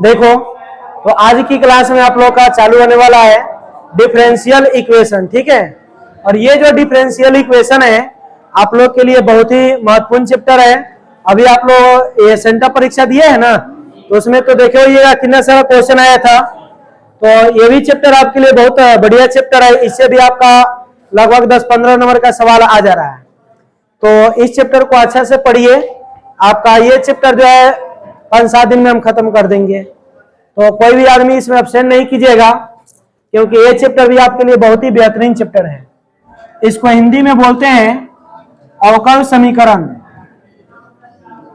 देखो, तो आज की क्लास में आप लोग का चालू होने वाला है डिफरेंशियल इक्वेशन, ठीक है। और ये जो डिफरेंशियल इक्वेशन है आप लोग के लिए बहुत ही महत्वपूर्ण चैप्टर है। अभी आप लोग ये सेंटर परीक्षा दिए है ना, तो उसमें तो देखो ये कितना सारा क्वेश्चन आया था। तो ये भी चैप्टर आपके लिए बहुत बढ़िया चैप्टर है, इससे भी आपका लगभग 10-15 नंबर का सवाल आ जा रहा है। तो इस चैप्टर को अच्छा से पढ़िए, आपका ये चैप्टर जो है 5-7 दिन में हम खत्म कर देंगे। तो कोई भी आदमी इसमें अब्सेंट नहीं कीजिएगा, क्योंकि ये चैप्टर भी आपके लिए बहुत ही बेहतरीन चैप्टर है। इसको हिंदी में बोलते हैं अवकल समीकरण।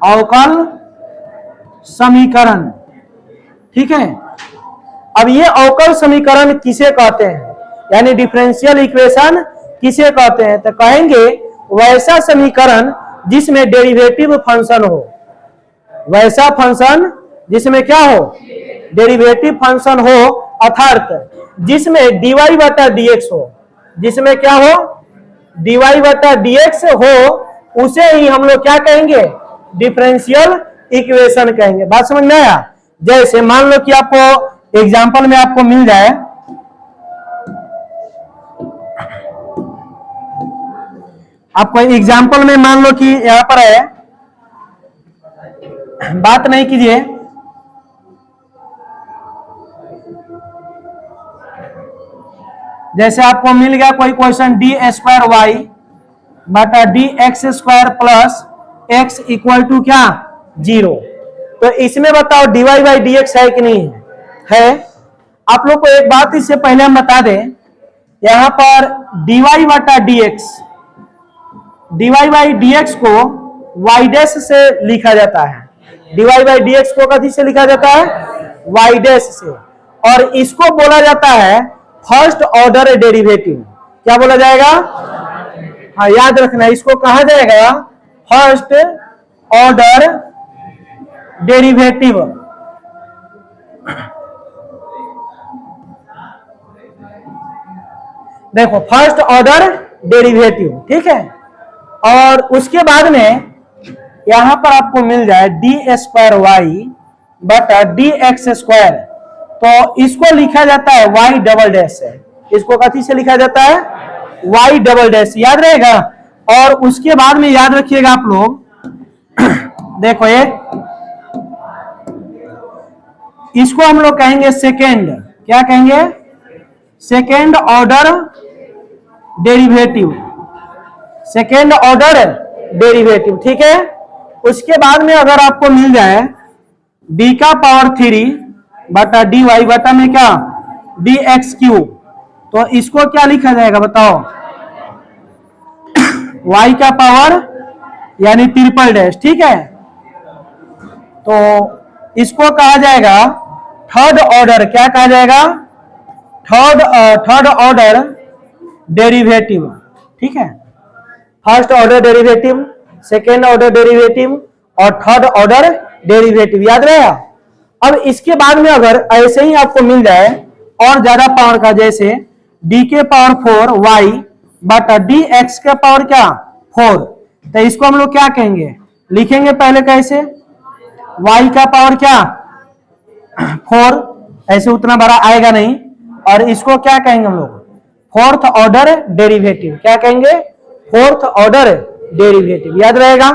अवकल समीकरण, ठीक है। अब ये अवकल समीकरण किसे कहते हैं, यानी डिफरेंशियल इक्वेशन किसे कहते हैं, तो कहेंगे वैसा समीकरण जिसमें डेरिवेटिव फंक्शन हो। वैसा फंक्शन जिसमें क्या हो, डेरिवेटिव फंक्शन हो, अर्थात जिसमें dy बटा dx हो। जिसमें क्या हो, dy बटा dx हो, उसे ही हम लोग क्या कहेंगे, डिफरेंशियल इक्वेशन कहेंगे। बात समझ में आया। जैसे मान लो कि आपको एग्जाम्पल में आपको मिल जाए, आपको एग्जाम्पल में मान लो कि यहां पर है, बात नहीं कीजिए, जैसे आपको मिल गया कोई क्वेश्चन d² y बटा dx² plus x equal to क्या, 0। तो इसमें बताओ dy बाई dx है कि नहीं है। आप लोग को एक बात इससे पहले हम बता दें, यहां पर dy बटा dx, dy बाई dx को y डैश से लिखा जाता है। dy बाई dx को कथी से लिखा जाता है, y डैश से। और इसको बोला जाता है फर्स्ट ऑर्डर डेरिवेटिव। क्या बोला जाएगा, हाँ याद रखना, इसको कहा जाएगा फर्स्ट ऑर्डर डेरिवेटिव। देखो फर्स्ट ऑर्डर डेरिवेटिव, ठीक है। और उसके बाद में यहां पर आपको मिल जाए d² y बटा dx², तो इसको लिखा जाता है y डबल डैश से। इसको कथी से लिखा जाता है, y डबल डैश, याद रहेगा। और उसके बाद में याद रखिएगा आप लोग, देखो ये इसको हम लोग कहेंगे सेकेंड, क्या कहेंगे, second order derivative. Second order derivative, ठीक है। उसके बाद में अगर आपको मिल जाए d³ बटा dy बटा में क्या, dx³, तो इसको क्या लिखा जाएगा बताओ, y का पावर यानी ट्रिपल डैश, ठीक है। तो इसको कहा जाएगा थर्ड ऑर्डर, क्या कहा जाएगा, थर्ड ऑर्डर डेरिवेटिव, ठीक है। First order derivative, second order derivative और थर्ड ऑर्डर डेरिवेटिव, याद रहेगा। अब इसके बाद में अगर ऐसे ही आपको मिल जाए और ज्यादा पावर का, जैसे d⁴ y बटा dx के पावर क्या, 4, तो इसको हम लोग क्या कहेंगे, लिखेंगे पहले कैसे, y का पावर क्या 4, ऐसे उतना बड़ा आएगा नहीं। और इसको क्या कहेंगे हम लोग, फोर्थ ऑर्डर डेरिवेटिव, क्या कहेंगे, फोर्थ ऑर्डर डेरिवेटिव, याद रहेगा।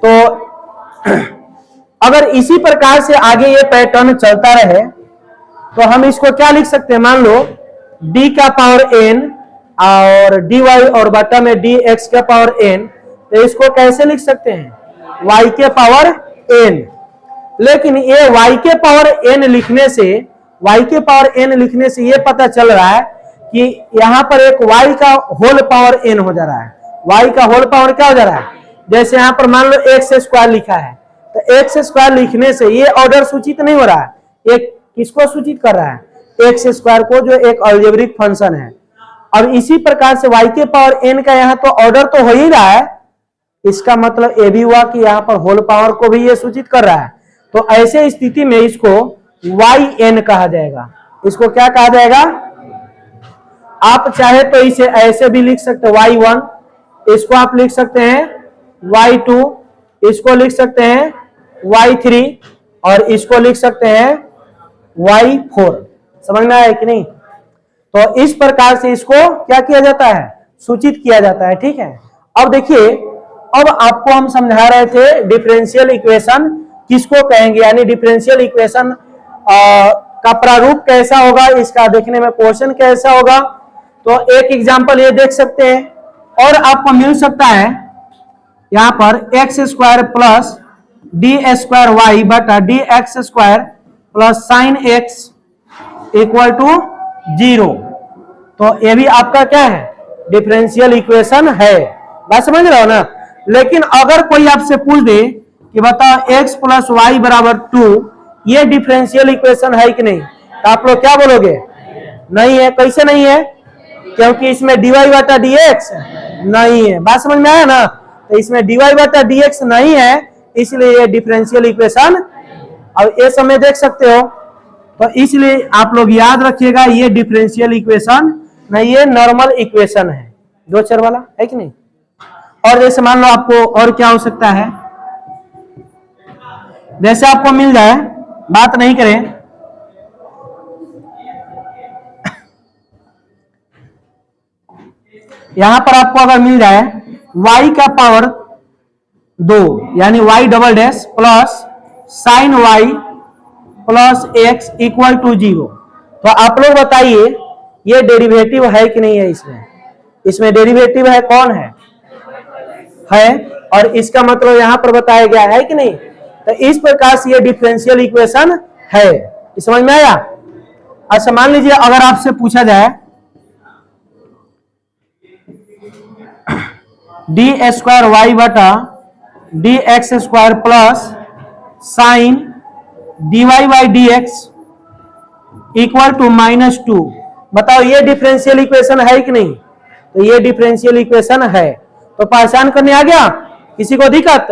तो अगर इसी प्रकार से आगे ये पैटर्न चलता रहे तो हम इसको क्या लिख सकते हैं, मान लो d का पावर n और dy और बटा में dx का पावर n, तो इसको कैसे लिख सकते हैं, y के पावर n। लेकिन ये y के पावर n लिखने से, y के पावर n लिखने से ये पता चल रहा है कि यहां पर एक y का होल पावर n हो जा रहा है। y का होल पावर क्या हो जा रहा है, जैसे यहां पर मान लो x² लिखा है, तो x² लिखने से ये ऑर्डर सूचित नहीं हो रहा है, एक किसको सूचित कर रहा है, x² को, जो एक अलजेब्रिक फंक्शन है। अब इसी प्रकार से y के पावर n का यहाँ तो ऑर्डर तो हो ही रहा है, इसका मतलब ये भी हुआ कि यहाँ पर होल पावर को भी ये सूचित कर रहा है। तो ऐसे स्थिति में इसको yn कहा जाएगा। इसको क्या कहा जाएगा, आप चाहे तो इसे ऐसे भी लिख सकते हैं y1, इसको आप लिख सकते हैं y2, इसको लिख सकते हैं y3 और इसको लिख सकते हैं y4। समझ में आया कि नहीं? तो इस प्रकार से इसको क्या किया जाता है, सूचित किया जाता है। ठीक है, अब देखिए, अब आपको हम समझा रहे थे डिफरेंशियल इक्वेशन किसको कहेंगे, यानी डिफरेंशियल इक्वेशन का प्रारूप कैसा होगा, इसका देखने में क्वेश्चन कैसा होगा। तो एक एग्जांपल ये देख सकते हैं, और आपको मिल सकता है यहां पर x square plus D square Y बटा D x square plus sine x equal to 0। तो ये भी आपका क्या है, डिफरेंशियल इक्वेशन है। बात समझ रहे हो ना? लेकिन अगर कोई आपसे पूछ दे कि बताओ x प्लस वाई बराबर 2, ये डिफरेंशियल इक्वेशन है कि नहीं, तो आप लोग क्या बोलोगे? नहीं है। कैसे नहीं है? क्योंकि इसमें dy बटा dx नहीं है। बात समझ में आया ना? तो इसमें dy बटा dx नहीं है, इसलिए ये डिफरेंशियल इक्वेशन। अब ये समय देख सकते हो, तो इसलिए आप लोग याद रखिएगा ये डिफरेंशियल इक्वेशन नहीं, ये नॉर्मल इक्वेशन है, दो चर वाला है कि नहीं। और जैसे मान लो आपको और क्या हो सकता है, जैसे आपको मिल जाए, बात नहीं करें, यहां पर आपको अगर मिल जाए y का पावर 2 यानी y double dash plus sine y प्लस x इक्वल टू 0, तो आप लोग बताइए ये डेरिवेटिव है कि नहीं है? इसमें डेरिवेटिव है, कौन है? और इसका मतलब यहां पर बताया गया है कि नहीं। तो इस प्रकार से ये डिफरेंशियल इक्वेशन है। समझ में आया? अच्छा मान लीजिए अगर आपसे पूछा जाए डी स्क्वायर वाई बटा D x square plus sine D Y by D X equal to -2, बताओ ये डिफरेंशियल इक्वेशन है कि नहीं? तो ये डिफरेंशियल इक्वेशन है। तो पहचान करने आ गया? किसी को दिक्कत?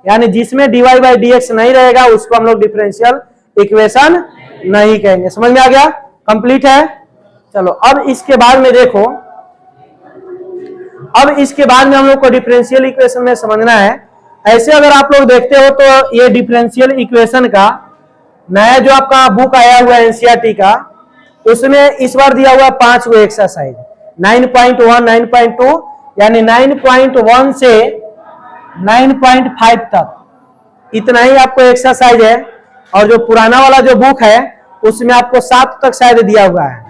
यानी जिसमें dy बाई dx नहीं रहेगा उसको हम लोग डिफरेंशियल इक्वेशन नहीं कहेंगे। समझ में आ गया? कंप्लीट है। चलो अब इसके बाद में देखो, अब इसके बाद में हम लोग को डिफरेंशियल इक्वेशन में समझना है। ऐसे अगर आप लोग देखते हो तो ये डिफरेंशियल इक्वेशन का नया जो आपका बुक आया हुआ है एनसीईआरटी का, उसमें इस बार दिया हुआ 5 गो एक्सरसाइज 9.1, 9.2 यानी 9.1 से 9.5 तक, इतना ही आपको एक्सरसाइज है। और जो पुराना वाला जो बुक है उसमें आपको 7 तक शायद दिया हुआ है,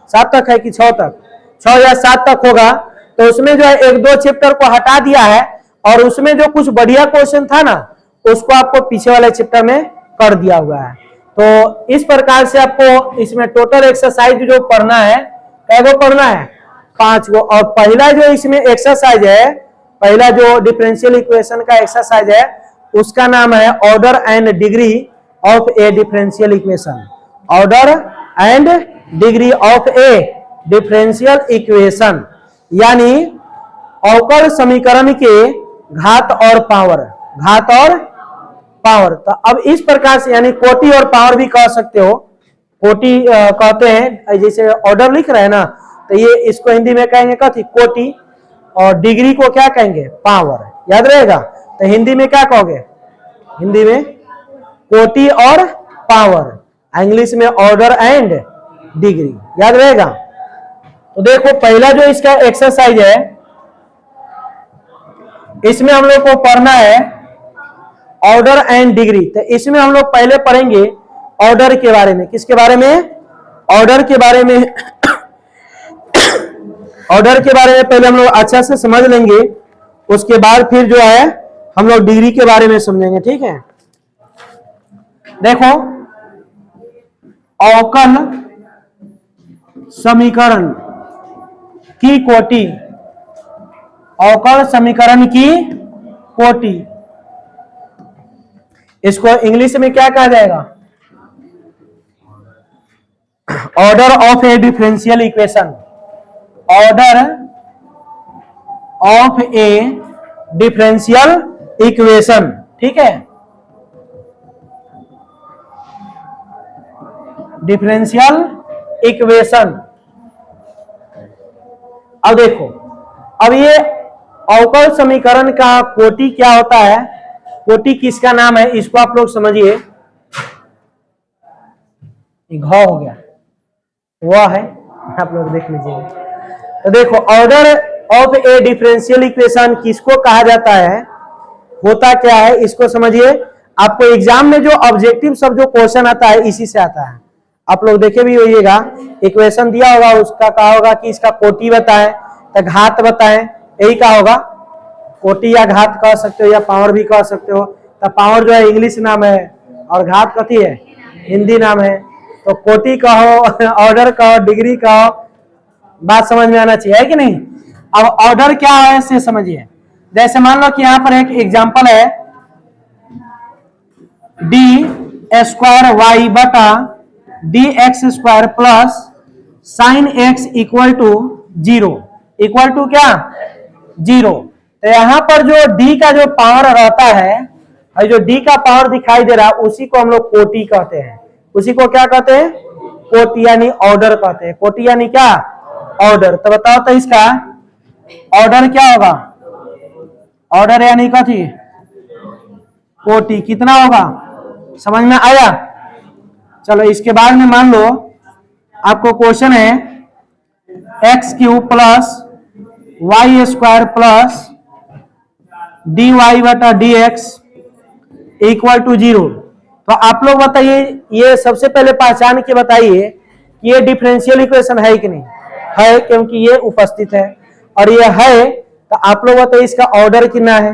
7 तक है कि 6 तक, 6 या 7 तक होगा। तो उसमें जो है 1-2 चैप्टर को हटा दिया है, और उसमें जो कुछ बढ़िया क्वेश्चन था ना उसको आपको पीछे वाले चैप्टर में कर दिया हुआ है। तो इस प्रकार से आपको इसमें टोटल एक्सरसाइज जो पढ़ना है, कै गो पढ़ना है? 5 गो। और पहला जो इसमें एक्सरसाइज है, पहला जो डिफरेंशियल इक्वेशन का एक्सरसाइज है उसका नाम है order and degree of A differential equation. Order and degree of A differential equation यानी अवकल समीकरण के घात और पावर, घात और पावर। तो अब इस प्रकार से यानी कोटि और पावर भी कह सकते हो। कोटि कहते हैं, जैसे ऑर्डर लिख रहे हैं ना, तो ये इसको हिंदी में कहेंगे कथी? कोटि। और डिग्री को क्या कहेंगे? पावर। याद रहेगा? तो हिंदी में क्या कहोगे? हिंदी में कोटि और पावर, इंग्लिश में ऑर्डर एंड डिग्री। याद रहेगा? तो देखो पहला जो इसका एक्सरसाइज है, इसमें हम लोग को पढ़ना है ऑर्डर एंड डिग्री। तो इसमें हम लोग पहले पढ़ेंगे ऑर्डर के बारे में। किसके बारे में? ऑर्डर के बारे में। ऑर्डर के बारे में पहले हम लोग अच्छा से समझ लेंगे, उसके बाद फिर जो है हम लोग डिग्री के बारे में समझेंगे। ठीक है, देखो अवकल समीकरण की कोटि, अवकल समीकरण की कोटि, इसको इंग्लिश में क्या कहा जाएगा? Order of A differential equation. Order of A differential equation. ठीक है, डिफरेंशियल इक्वेशन। अब देखो, अब ये अवकल समीकरण का कोटि क्या होता है कोटि किसका नाम है, इसको आप लोग समझिए। घ हो गया, वह है, आप लोग देख लीजिए। तो देखो order of A differential equation किसको कहा जाता है, होता क्या है इसको समझिए। आपको एग्जाम में जो ऑब्जेक्टिव सब जो क्वेश्चन आता है इसी से आता है। आप लोग देखे भी होइएगा, इक्वेशन दिया होगा, उसका कहा होगा कि इसका कोटि बताएं, तो घात बताएं, यही कहा होगा। कोटि या घात कह सकते हो या पावर भी कह सकते हो। तो पावर जो है इंग्लिश नाम है और घात कथी है, हिंदी नाम है। तो कोटि कहो, ऑर्डर कहो, डिग्री कहो, बात समझ में आना चाहिए, है कि नहीं। अब ऑर्डर क्या है इसे समझिए। जैसे मान लो कि यहां पर एक एग्जांपल है, डी स्क्वायर वाई बटा D x square plus sine x equal to 0, equal to क्या 0। तो यहां पर जो डी का जो पावर रहता है, और जो डी का पावर दिखाई दे रहा है उसी को हम लोग कोटि कहते हैं। उसी को क्या कहते हैं, कोटि यानी ऑर्डर कहते हैं। कोटि यानी क्या, ऑर्डर। तो बताओ तो इसका ऑर्डर क्या होगा, ऑर्डर यानी कथी, कोटि कितना होगा, समझ में आया। चलो इसके बाद में मान लो आपको क्वेश्चन है X cube plus Y square plus D Y बटा डी एक्स इक्वल टू 0। तो आप लोग बताइए, ये सबसे पहले पहचान के बताइए कि ये डिफरेंशियल इक्वेशन है कि नहीं है, क्योंकि ये उपस्थित है और ये है। तो आप लोग बताइए इसका ऑर्डर कितना है।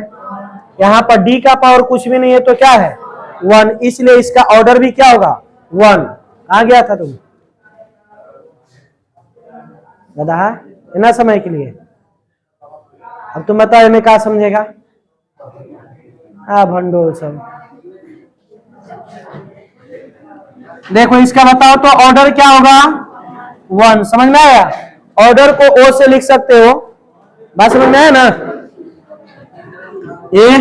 यहाँ पर डी का पावर कुछ भी नहीं है तो क्या है 1, इसलिए इसका ऑर्डर भी क्या होगा 1। कहां गया था तुम गधा, इतना समय के लिए। अब तुम बताओ मैं क्या समझेगा, भंडोल सब। देखो इसका बताओ तो ऑर्डर क्या होगा 1, समझ में आया। ऑर्डर को ओ से लिख सकते हो, बात समझ में आया ना। ये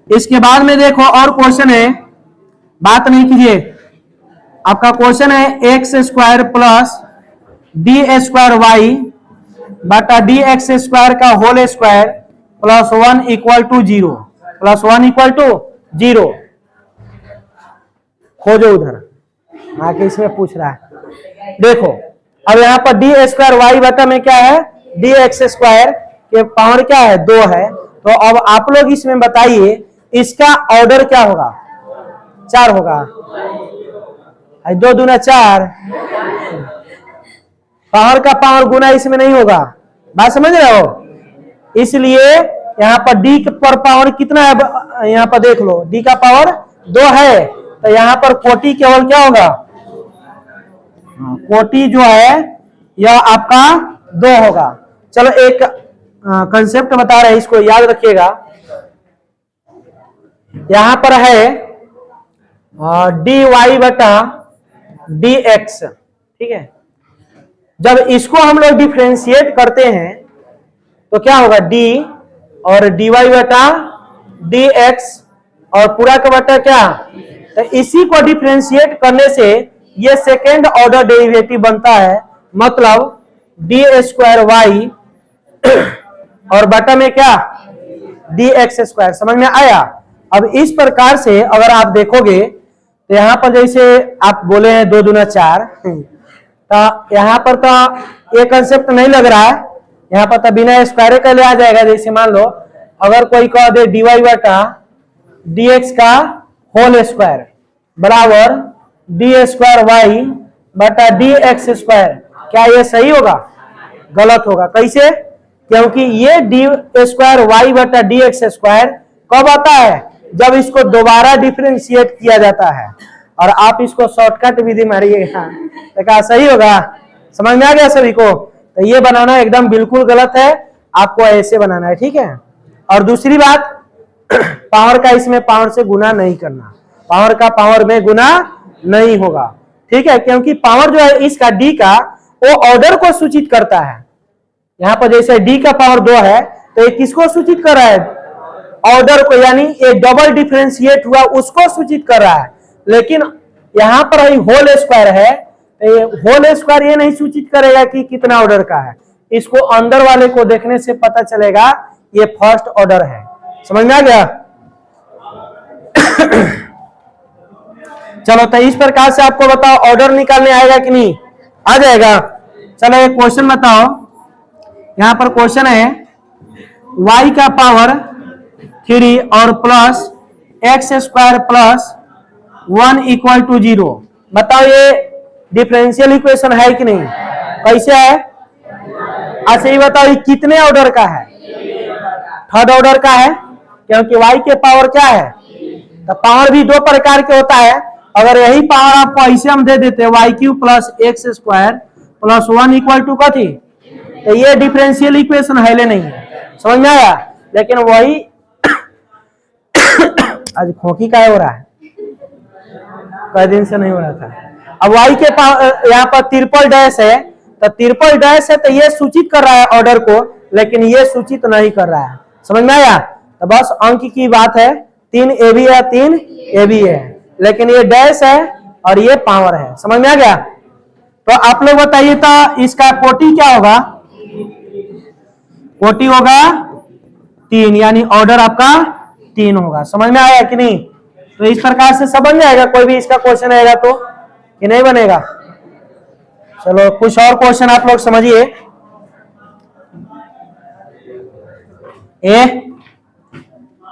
इसके बाद में देखो और क्वेश्चन है, बात नहीं कीजिए। आपका क्वेश्चन है X square plus D square Y बटा डी एक्स स्क्वायर का whole square plus 1 equal to 0, plus 1 equal to 0। खोजो उधर आके, इसमें पूछ रहा है। देखो अब यहाँ पर डी स्क्वायर वाई बटा में क्या है, डी एक्स स्क्वायर के पावर क्या है 2 है। तो अब आप लोग इसमें बताइए इसका ऑर्डर क्या होगा, 4 होगा। 2 दूना 4, पावर का पावर गुना इसमें नहीं होगा, बात समझ रहे हो। इसलिए यहाँ पर डी पर पावर कितना है, यहाँ पर देख लो डी का पावर 2 है। तो यहाँ पर कोटि केवल क्या होगा, कोटि जो है यह आपका 2 होगा। चलो एक कंसेप्ट बता रहे हैं, इसको याद रखिएगा। यहां पर है डी वाई बटा डी एक्स, ठीक है। जब इसको हम लोग डिफरेंशिएट करते हैं तो क्या होगा, डी और डी वाई बटा डी एक्स और पूरा का बटा क्या। तो इसी को डिफरेंशिएट करने से ये सेकेंड ऑर्डर डेरिवेटिव बनता है, मतलब डी स्क्वायर वाई और बटा में क्या डी एक्स स्क्वायर। समझ में आया। अब इस प्रकार से अगर आप देखोगे तो यहाँ पर जैसे आप बोले हैं 2 दूना 4, तो यहाँ पर तो ये कंसेप्ट नहीं लग रहा है। यहाँ पर तो बिना स्क्वायर का ले आ जाएगा। जैसे मान लो अगर कोई कह दे डी वाई बटा डी एक्स का होल स्क्वायर बराबर डी स्क्वायर वाई बटा डी एक्स स्क्वायर, क्या ये सही होगा, गलत होगा। कैसे, क्योंकि ये डी स्क्वायर वाई बटा डी एक्स स्क्वायर कब आता है, जब इसको दोबारा डिफरेंशिएट किया जाता है। और आप इसको शॉर्टकट विधि मारिएगा तो क्या सही होगा, समझ में आ गया सभी को। तो ये बनाना एकदम बिल्कुल गलत है, आपको ऐसे बनाना है, ठीक है। और दूसरी बात, पावर का इसमें पावर से गुना नहीं करना, पावर का पावर में गुना नहीं होगा, ठीक है। क्योंकि पावर जो है इसका डी का वो ऑर्डर को सूचित करता है। यहाँ पर जैसे डी का पावर 2 है तो ये किसको सूचित कर रहा है, ऑर्डर को, यानी ये डबल डिफरेंशिएट हुआ उसको सूचित कर रहा है। लेकिन यहाँ पर होल स्क्वायर है तो ये होल स्क्वायर ये नहीं सूचित करेगा कि कितना ऑर्डर का है, इसको अंदर वाले को देखने से पता चलेगा ये फर्स्ट ऑर्डर है। समझ में आ गया। चलो तो इस प्रकार से आपको बताओ ऑर्डर निकालने आएगा कि नहीं? आ जाएगा। चलो एक क्वेश्चन बताओ, यहां पर क्वेश्चन है y का पावर 3 और plus X square plus 1 equal to 0। बताओ ये डिफरेंशियल इक्वेशन है कि नहीं? कैसे है? अच्छा ये बताओ ये कितने ऑर्डर का है? थर्ड ऑर्डर का है, क्योंकि y के पावर क्या है? तो पावर भी दो प्रकार के होता है। अगर यही पावर आपको ऐसे हम दे देते Y cube plus X square plus 1 equal to कथी, तो ये डिफरेंशियल इक्वेशन है ले नहीं है। समझ में आया? लेकिन वही आज खोखी का हो रहा है, कई दिन से नहीं हो रहा था। अब y के पावर यहाँ पर ट्रिपल डैश है, तो ट्रिपल डैश है तो ये सूचित कर रहा है ऑर्डर को, लेकिन ये सूचित नहीं कर रहा है। समझ में आया? तो बस अंक की बात है, 3 AB है 3 AB है, लेकिन ये डैश है और ये पावर है। समझ में आ गया? तो आप लोग बताइए तो इसका कोटि क्या होगा? कोटि होगा 3, यानी ऑर्डर आपका 3 होगा। समझ में आया कि नहीं? तो इस प्रकार से सब बन जाएगा। कोई भी इसका क्वेश्चन आएगा तो कि नहीं बनेगा? चलो कुछ और क्वेश्चन आप लोग समझिए।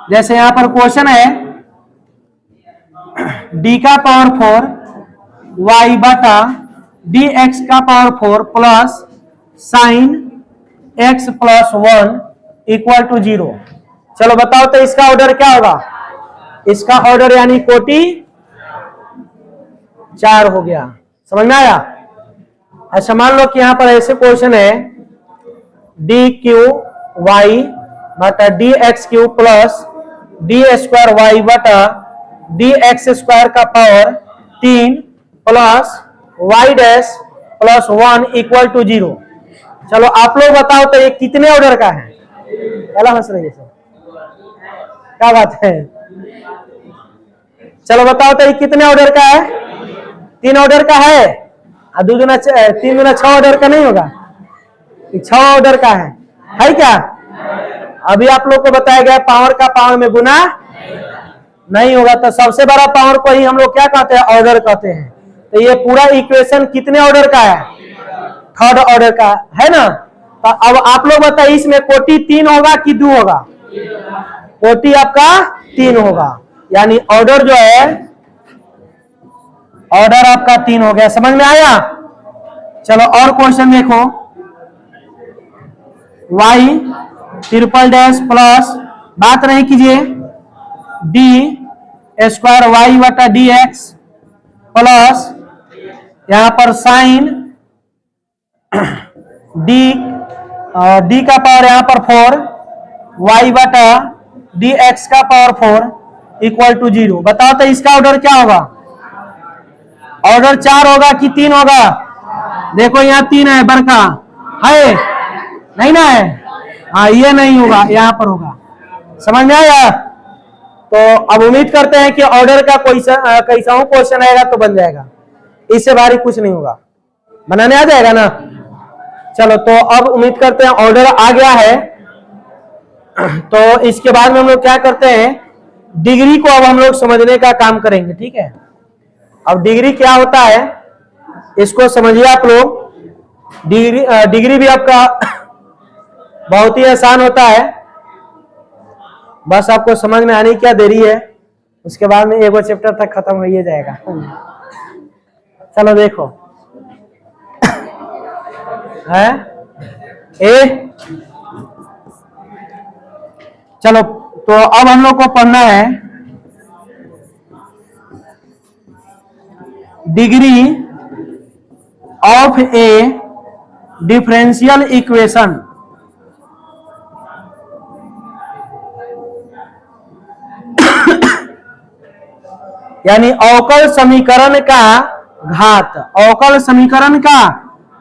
जैसे यहां पर क्वेश्चन है d का पावर 4 y बटा dx का power 4 plus sine x plus 1 equal to 0। चलो बताओ तो इसका ऑर्डर क्या होगा? इसका ऑर्डर यानी कोटि 4 हो गया। समझ में आया? अच्छा मान लो कि यहां पर ऐसे क्वेश्चन है डी क्यू वाई बटा D X cube plus D square Y बटा डी एक्स स्क्वायर का power 3 plus Y dash plus 1 equal to 0। चलो आप लोग बताओ तो ये कितने ऑर्डर का है? पहला हंस रही है सर, क्या बात है? चलो बताओ तो ये कितने ऑर्डर का है? 3 ऑर्डर का है। 2 गुना 3 गुना 6 ऑर्डर का नहीं होगा? 6 ऑर्डर का है क्या? अभी आप लोग को बताया गया पावर का पावर में गुना नहीं होगा, तो सबसे बड़ा पावर को ही हम लोग क्या कहते हैं? ऑर्डर कहते हैं। तो ये पूरा इक्वेशन कितने ऑर्डर का है? थर्ड ऑर्डर का है ना? तो अब आप लोग बताइए इसमें कोटि 3 होगा कि 2 होगा? कोटि आपका 3 होगा, यानी ऑर्डर जो है ऑर्डर आपका 3 हो गया। समझ में आया? चलो और क्वेश्चन देखो, y ट्रिपल डैश प्लस बात नहीं कीजिए डी स्क्वायर वाई बटा डी एक्स प्लस यहां पर साइन डी का पावर यहां पर 4 वाई बटा डी एक्स का पावर 4 इक्वल टू 0। बताओ तो इसका ऑर्डर क्या होगा? ऑर्डर 4 होगा कि 3 होगा? देखो यहाँ 3 है, बड़का है नहीं ना है? हाँ ये नहीं होगा, यहाँ पर होगा। समझ में आया? तो अब उम्मीद करते हैं कि ऑर्डर का कोई कैसा क्वेश्चन आएगा तो बन जाएगा, इससे भारी कुछ नहीं होगा, बनाने आ जाएगा ना। चलो तो अब उम्मीद करते हैं ऑर्डर आ गया है। तो इसके बाद में हम लोग क्या करते हैं, डिग्री को अब हम लोग समझने का काम करेंगे। ठीक है, अब डिग्री क्या होता है इसको समझिए आप लोग। डिग्री भी आपका बहुत ही आसान होता है, बस आपको समझ में आने की क्या देरी है, उसके बाद में एगो चैप्टर तक खत्म हो ही जाएगा। चलो देखो है चलो तो अब हम लोग को पढ़ना है degree of A differential equation. यानी अवकल समीकरण का घात, अवकल समीकरण का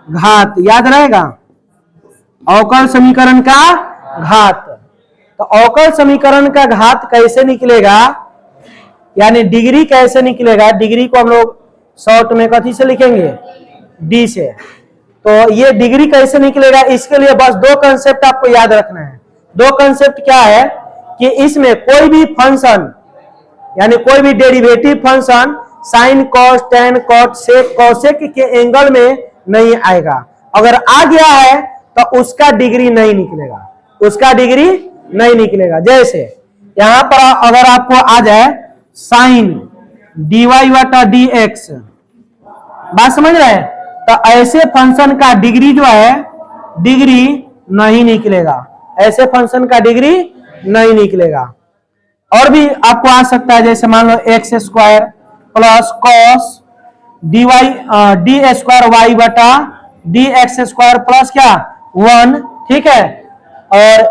घात याद रहेगा, अवकल समीकरण का घात। तो अवकल समीकरण का घात कैसे निकलेगा, यानी डिग्री कैसे निकलेगा? डिग्री को हम लोग शॉर्ट में कथी से लिखेंगे? डी से। तो ये डिग्री कैसे निकलेगा, इसके लिए बस 2 कंसेप्ट आपको याद रखना है। 2 कंसेप्ट क्या है कि इसमें कोई भी फंक्शन यानी कोई भी derivative function sine cos tan cot sec cosec के एंगल में नहीं आएगा। अगर आ गया है तो उसका डिग्री नहीं निकलेगा, उसका डिग्री नहीं निकलेगा। जैसे यहां पर अगर आपको आ जाए साइन dy बटा dx, बात समझ रहे हैं, तो ऐसे फंक्शन का डिग्री जो है डिग्री नहीं निकलेगा, ऐसे फंक्शन का डिग्री नहीं निकलेगा। और भी आपको आ सकता है, जैसे मान लो x square plus cos d square Y बटा डी एक्स स्क्वायर प्लस क्या 1, ठीक है, और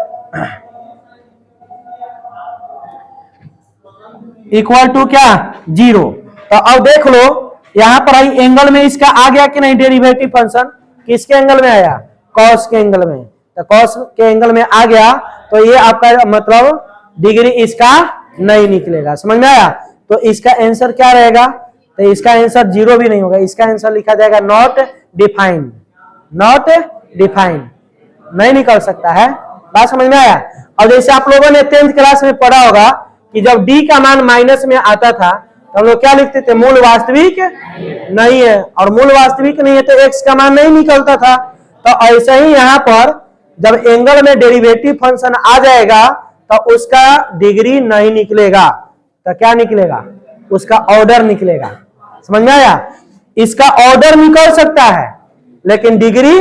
इक्वल टू क्या 0। तो अब देख लो यहां पर आई एंगल में इसका आ गया कि नहीं डेरिवेटिव फंक्शन, किसके एंगल में आया, कॉस के एंगल में। तो कॉस के एंगल में आ गया तो ये आपका मतलब डिग्री इसका नहीं निकलेगा। समझ में आया? तो इसका आंसर क्या रहेगा, तो इसका आंसर 0 भी नहीं होगा, इसका आंसर लिखा जाएगा नॉट डिफाइंड, नॉट डिफाइंड, नहीं निकल सकता है। बात समझ में आया? और जैसे आप लोगों ने 10th क्लास में पढ़ा होगा कि जब डी का मान माइनस में आता था तो हम लोग क्या लिखते थे, मूल वास्तविक नहीं है, और मूल वास्तविक नहीं है तो एक्स का मान नहीं निकलता था। तो ऐसे ही यहाँ पर जब एंगल में डेरिवेटिव फंक्शन आ जाएगा तो उसका डिग्री नहीं निकलेगा, तो क्या निकलेगा, उसका ऑर्डर निकलेगा। समझ में आया? इसका ऑर्डर निकल सकता है लेकिन डिग्री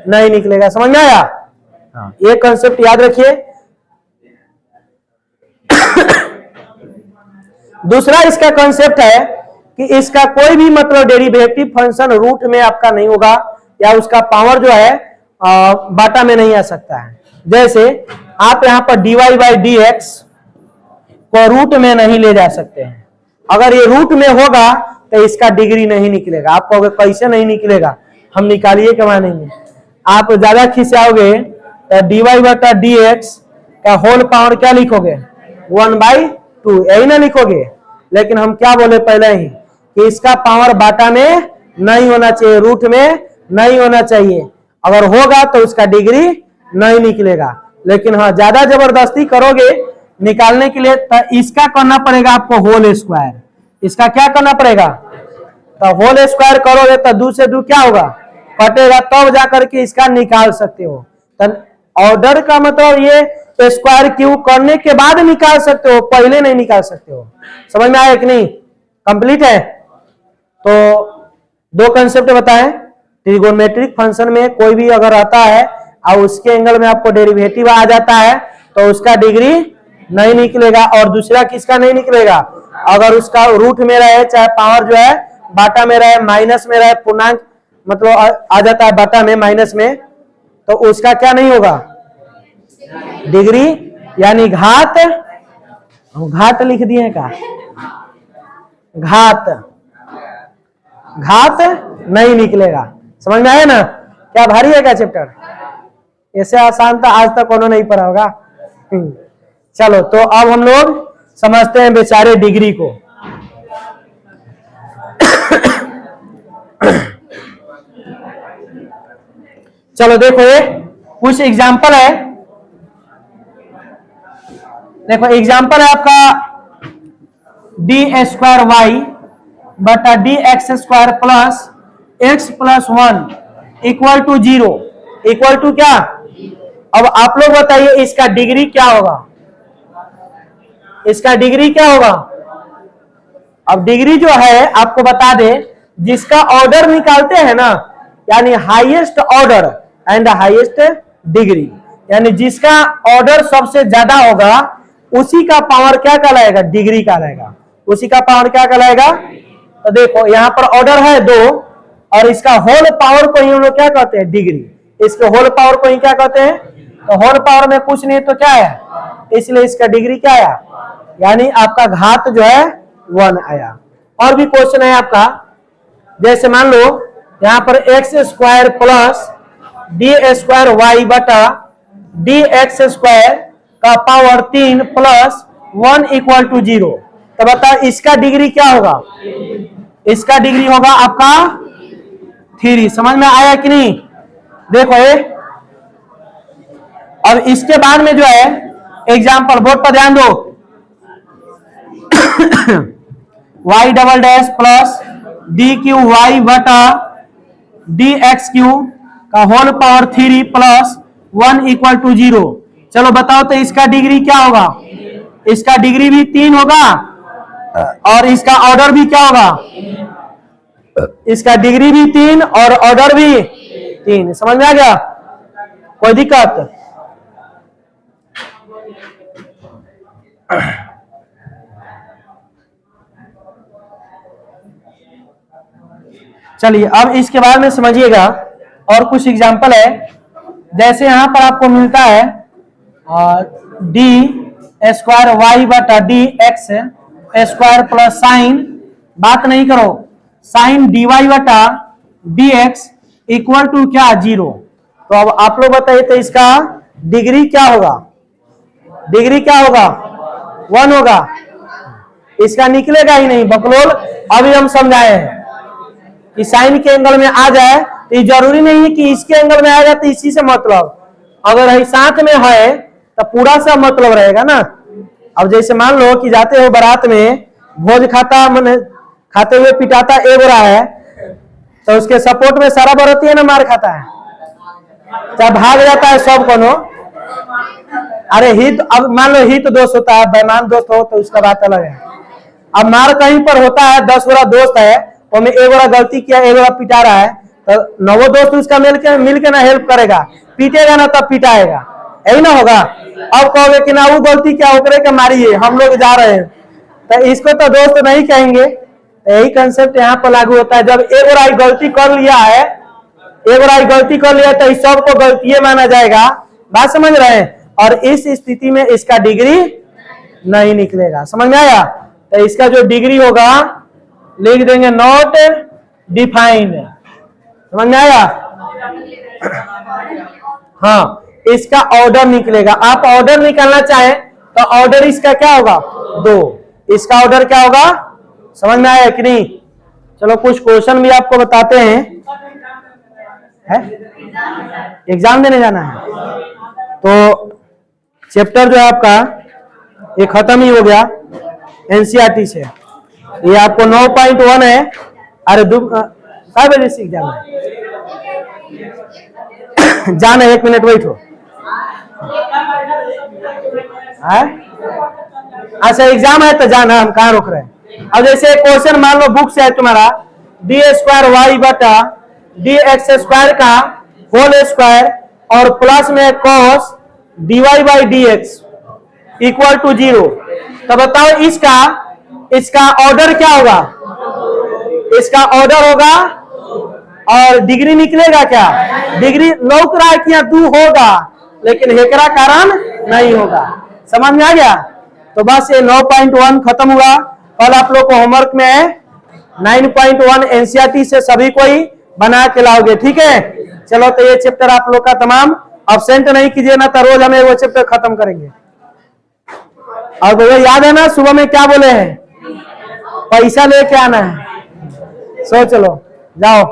नहीं निकलेगा। समझ में आया? ये कंसेप्ट याद रखिए। दूसरा इसका कंसेप्ट है कि इसका कोई भी मतलब डेरिवेटिव फंक्शन रूट में आपका नहीं होगा, या उसका पावर जो है बाटा में नहीं आ सकता है। जैसे आप यहां पर dy बाई डी एक्स को रूट में नहीं ले जा सकते हैं, अगर ये रूट में होगा तो इसका डिग्री नहीं निकलेगा। आप कहोगे कैसे नहीं निकलेगा, हम निकालिए के मानेंगे। आप ज्यादा खिंचाओगे तो dy बटा डी एक्स का होल पावर क्या लिखोगे 1/2, यही ना लिखोगे। लेकिन हम क्या बोले पहले ही कि इसका पावर बाटा में नहीं होना चाहिए, रूट में नहीं होना चाहिए, अगर होगा तो उसका डिग्री नहीं निकलेगा। लेकिन हाँ ज्यादा जबरदस्ती करोगे निकालने के लिए तो इसका करना पड़ेगा आपको होल स्क्वायर, इसका क्या करना पड़ेगा, तो होल स्क्वायर करोगे तो 2 से 2 क्या होगा, कटेगा, तब जाकर के इसका निकाल सकते हो। तो ऑर्डर का मतलब ये स्क्वायर क्यूब करने के बाद निकाल सकते हो, पहले नहीं निकाल सकते हो। समझ में आया कि नहीं? कंप्लीट है? तो 2 कंसेप्ट बताएं। ट्रिगोनोमेट्रिक फंक्शन में कोई भी अगर आता है और उसके एंगल में आपको डेरिवेटिव आ जाता है तो उसका डिग्री नहीं निकलेगा। और दूसरा किसका नहीं निकलेगा, अगर उसका रूट में रहे, चाहे पावर जो है बाटा में रहे, माइनस में रहे, पूर्णांक मतलब आ जाता है बाटा में माइनस में, तो उसका क्या नहीं होगा, डिग्री यानी घात, घात लिख दिए का, घात, घात नहीं निकलेगा। समझ में आया ना? क्या भारी है क्या चैप्टर? ऐसे आसान था आज तक उन्होंने नहीं पढ़ा होगा। चलो तो अब हम लोग समझते हैं बेचारे डिग्री को। चलो देखो ये कुछ एग्जाम्पल है, देखो एग्जाम्पल है आपका डी स्क्वायर वाई बटा D x square plus X plus 1 equal to 0, equal to क्या, अब आप लोग बताइए इसका डिग्री क्या होगा, इसका डिग्री क्या होगा। अब डिग्री जो है आपको बता दे, जिसका ऑर्डर निकालते हैं ना, यानी highest order and highest degree, यानी जिसका ऑर्डर सबसे ज्यादा होगा उसी का पावर क्या कहलाएगा, डिग्री कहलाएगा, उसी का पावर क्या कहलाएगा। तो देखो यहां पर ऑर्डर है 2 और इसका होल पावर को ही हम लोग क्या कहते हैं, डिग्री, इसके होल पावर को ही क्या कहते हैं, तो होल पावर में कुछ नहीं तो क्या है, इसलिए इसका डिग्री क्या आया, यानी आपका घात जो है 1 आया। और भी क्वेश्चन है आपका, जैसे मान लो यहां पर x square plus D square Y बटा डी एक्स स्क्वायर का पावर 3 प्लस 1 इक्वल टू 0, तो बता इसका डिग्री क्या होगा, इसका डिग्री होगा आपका 3। समझ में आया कि नहीं? देखो ये अब इसके बाद में जो है एग्जाम्पल, बोर्ड पर ध्यान दो। Y double dash plus D cube Y बटा डी एक्स क्यू का whole power 3 plus 1 equal to 0। चलो बताओ तो इसका डिग्री क्या होगा? इसका डिग्री भी 3 होगा और इसका ऑर्डर भी क्या होगा? इसका डिग्री भी 3 और ऑर्डर भी 3। समझ में आ गया? कोई दिक्कत? चलिए अब इसके बारे में समझिएगा और कुछ एग्जांपल है। जैसे यहां पर आपको मिलता है डी स्क्वायर वाई बटा D x square plus sign, बात नहीं करो, साइन डी वाई बटा डी एक्स इक्वल टू क्या? 0। तो अब आप लोग बताइए तो इसका डिग्री क्या होगा? डिग्री क्या होगा? 1 होगा। इसका निकलेगा ही नहीं बकलोल। अभी हम समझाए हैं कि साइन के एंगल में आ जाए तो जरूरी नहीं है कि इसके एंगल में आएगा तो इसी से मतलब, अगर साथ में है तो पूरा सा मतलब रहेगा ना। अब जैसे मान लो कि जाते हो बारात में, भोज खाता मन खाते हुए पिटाता एक रहा है तो उसके सपोर्ट में सारा बराती है ना मार खाता है, चाहे भाग जाता है सब कोनो। अरे हित, अब मान लो हित दोस्त होता है, बेईमान दोस्त हो तो उसका बात अलग है। अब मार कहीं पर होता है, 10 गोरा दोस्त है, में एक गोरा गलती किया, एक गोरा पिटा रहा है, तो 9 दोस्त उसका मिल के ना हेल्प करेगा, पीटेगा ना तब पिटाएगा, यही ना होगा। अब कहोगे कि ना वो गलती क्या हो करे मारिए, हम लोग जा रहे हैं, तो इसको तो दोस्त नहीं कहेंगे। यही कंसेप्ट यहाँ पर लागू होता है। जब एक गोरा गलती कर लिया है, एक गोरा गलती कर लिया तो इस सबको गलती माना जाएगा, बात समझ रहे हैं। और इस स्थिति में इसका डिग्री नहीं निकलेगा। समझ में आया? तो इसका जो डिग्री होगा लिख देंगे नॉट डिफाइंड। समझ में आया? हाँ, इसका ऑर्डर निकलेगा। आप ऑर्डर निकालना चाहें तो ऑर्डर इसका क्या होगा? 2। इसका ऑर्डर क्या होगा? समझ में आया कि नहीं? चलो कुछ क्वेश्चन भी आपको बताते हैं। है? एग्जाम देने जाना है तो चैप्टर जो है आपका ये खत्म ही हो गया एनसीईआरटी से। ये आपको 9.1 है। अरे काय बजे से एग्जाम है? जाना, 1 मिनट वेट हो। अच्छा एग्जाम है तो जाना, हम कहाँ रोक रहे हैं। अब जैसे क्वेश्चन मान लो बुक से है तुम्हारा, डी स्क्वायर वाई बटा डी एक्स स्क्वायर का होल स्क्वायर और प्लस में cos D Y by D X equal to 0। तो बताओ इसका ऑर्डर क्या होगा? इसका ऑर्डर होगा और डिग्री निकलेगा क्या? डिग्री लौक रहा है कि यहाँ 2 होगा, लेकिन हेकरा कारण नहीं होगा। समझ में आ गया? तो बस ये 9.1 खत्म हुआ। कल आप लोग को होमवर्क में है 9.1 एनसीईआरटी से सभी कोई बना के लाओगे, ठीक है? चलो तो ये चैप्टर आप लोग का तमाम, अब्सेंट नहीं कीजिए ना, तो रोज हमें वो चैप्टर खत्म करेंगे। और वो याद है ना सुबह में क्या बोले हैं? पैसा लेके आना है। सो चलो जाओ।